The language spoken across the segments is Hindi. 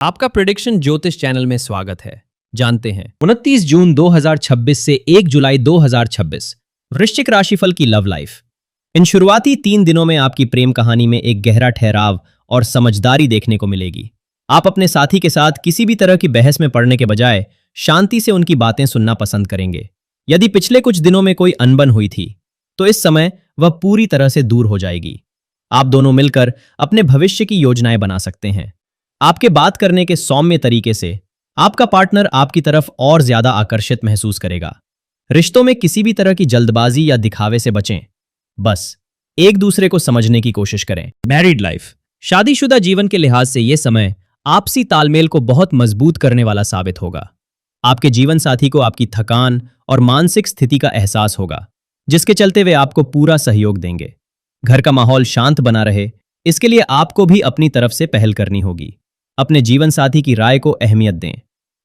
आपका प्रेडिक्शन ज्योतिष चैनल में स्वागत है। जानते हैं 29 जून 2026 से 1 जुलाई 2026 वृश्चिक राशिफल की लव लाइफ। इन शुरुआती 3 दिनों में आपकी प्रेम कहानी में एक गहरा ठहराव और समझदारी देखने को मिलेगी। आप अपने साथी के साथ किसी भी तरह की बहस में पड़ने के बजाय शांति से उनकी बातें सुनना पसंद करेंगे। यदि पिछले कुछ दिनों में कोई अनबन हुई थी तो इस समय वह पूरी तरह से दूर हो जाएगी। आप दोनों मिलकर अपने भविष्य की योजनाएं बना सकते हैं। आपके बात करने के सौम्य तरीके से आपका पार्टनर आपकी तरफ और ज्यादा आकर्षित महसूस करेगा। रिश्तों में किसी भी तरह की जल्दबाजी या दिखावे से बचें। बस एक दूसरे को समझने की कोशिश करें। Married life. शादीशुदा जीवन के लिहाज से यह समय आपसी तालमेल को बहुत मजबूत करने वाला साबित होगा। आपके जीवन साथी को आपकी थकान और मानसिक स्थिति का एहसास होगा, जिसके चलते वे आपको पूरा सहयोग देंगे। घर का माहौल शांत बना रहे, इसके लिए आपको भी अपनी तरफ से पहल करनी होगी। अपने जीवन साथी की राय को अहमियत दें।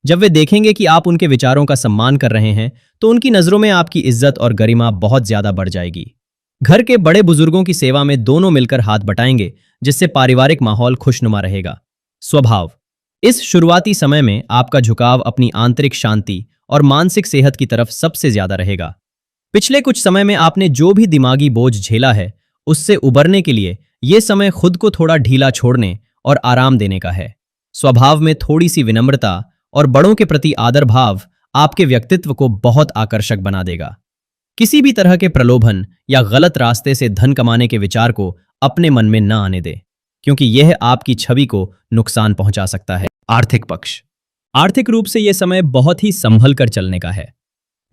जब वे देखेंगे कि आप उनके विचारों का सम्मान कर रहे हैं तो उनकी नजरों में आपकी इज्जत और गरिमा बहुत ज्यादा बढ़ जाएगी। घर के बड़े बुजुर्गों की सेवा में दोनों मिलकर हाथ बटाएंगे, जिससे पारिवारिक माहौल खुशनुमा रहेगा। स्वभाव। इस शुरुआती समय में आपका झुकाव अपनी आंतरिक शांति और मानसिक सेहत की तरफ सबसे ज्यादा रहेगा। पिछले कुछ समय में आपने जो भी दिमागी बोझ झेला है, उससे उबरने के लिए यह समय खुद को थोड़ा ढीला छोड़ने और आराम देने का है। स्वभाव में थोड़ी सी विनम्रता और बड़ों के प्रति आदर भाव आपके व्यक्तित्व को बहुत आकर्षक बना देगा। किसी भी तरह के प्रलोभन या गलत रास्ते से धन कमाने के विचार को अपने मन में न आने दे, क्योंकि यह आपकी छवि को नुकसान पहुंचा सकता है। आर्थिक पक्ष। आर्थिक रूप से यह समय बहुत ही संभल कर चलने का है।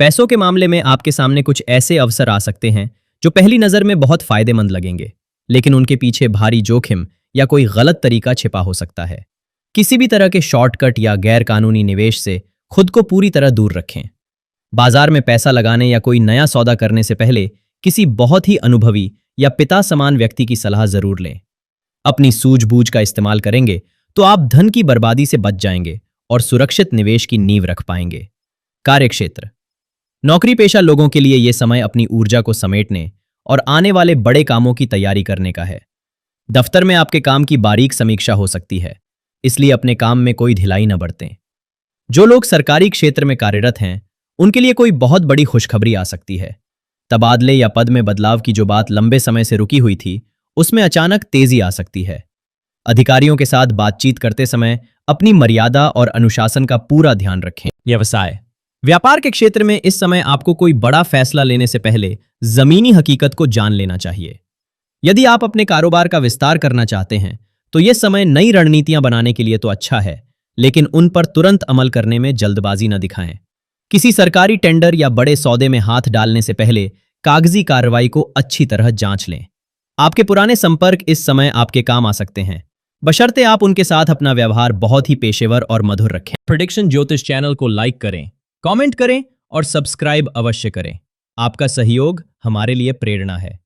पैसों के मामले में आपके सामने कुछ ऐसे अवसर आ सकते हैं जो पहली नजर में बहुत फायदेमंद लगेंगे, लेकिन उनके पीछे भारी जोखिम या कोई गलत तरीका छिपा हो सकता है। किसी भी तरह के शॉर्टकट या गैर कानूनी निवेश से खुद को पूरी तरह दूर रखें। बाजार में पैसा लगाने या कोई नया सौदा करने से पहले किसी बहुत ही अनुभवी या पिता समान व्यक्ति की सलाह जरूर लें। अपनी सूझबूझ का इस्तेमाल करेंगे तो आप धन की बर्बादी से बच जाएंगे और सुरक्षित निवेश की नींव रख पाएंगे। कार्यक्षेत्र। नौकरी पेशा लोगों के लिए यह समय अपनी ऊर्जा को समेटने और आने वाले बड़े कामों की तैयारी करने का है। दफ्तर में आपके काम की बारीक समीक्षा हो सकती है, इसलिए अपने काम में कोई ढिलाई न बरतें। जो लोग सरकारी क्षेत्र में कार्यरत हैं, उनके लिए कोई बहुत बड़ी खुशखबरी आ सकती है। तबादले या पद में बदलाव की जो बात लंबे समय से रुकी हुई थी, उसमें अचानक तेजी आ सकती है। अधिकारियों के साथ बातचीत करते समय अपनी मर्यादा और अनुशासन का पूरा ध्यान रखें। व्यवसाय। व्यापार के क्षेत्र में इस समय आपको कोई बड़ा फैसला लेने से पहले जमीनी हकीकत को जान लेना चाहिए। यदि आप अपने कारोबार का विस्तार करना चाहते हैं तो यह समय नई रणनीतियां बनाने के लिए तो अच्छा है, लेकिन उन पर तुरंत अमल करने में जल्दबाजी न दिखाएं। किसी सरकारी टेंडर या बड़े सौदे में हाथ डालने से पहले कागजी कार्रवाई को अच्छी तरह जांच लें। आपके पुराने संपर्क इस समय आपके काम आ सकते हैं, बशर्ते आप उनके साथ अपना व्यवहार बहुत ही पेशेवर और मधुर रखें। प्रेडिक्शन ज्योतिष चैनल को लाइक करें, कमेंट करें और सब्सक्राइब अवश्य करें। आपका सहयोग हमारे लिए प्रेरणा है।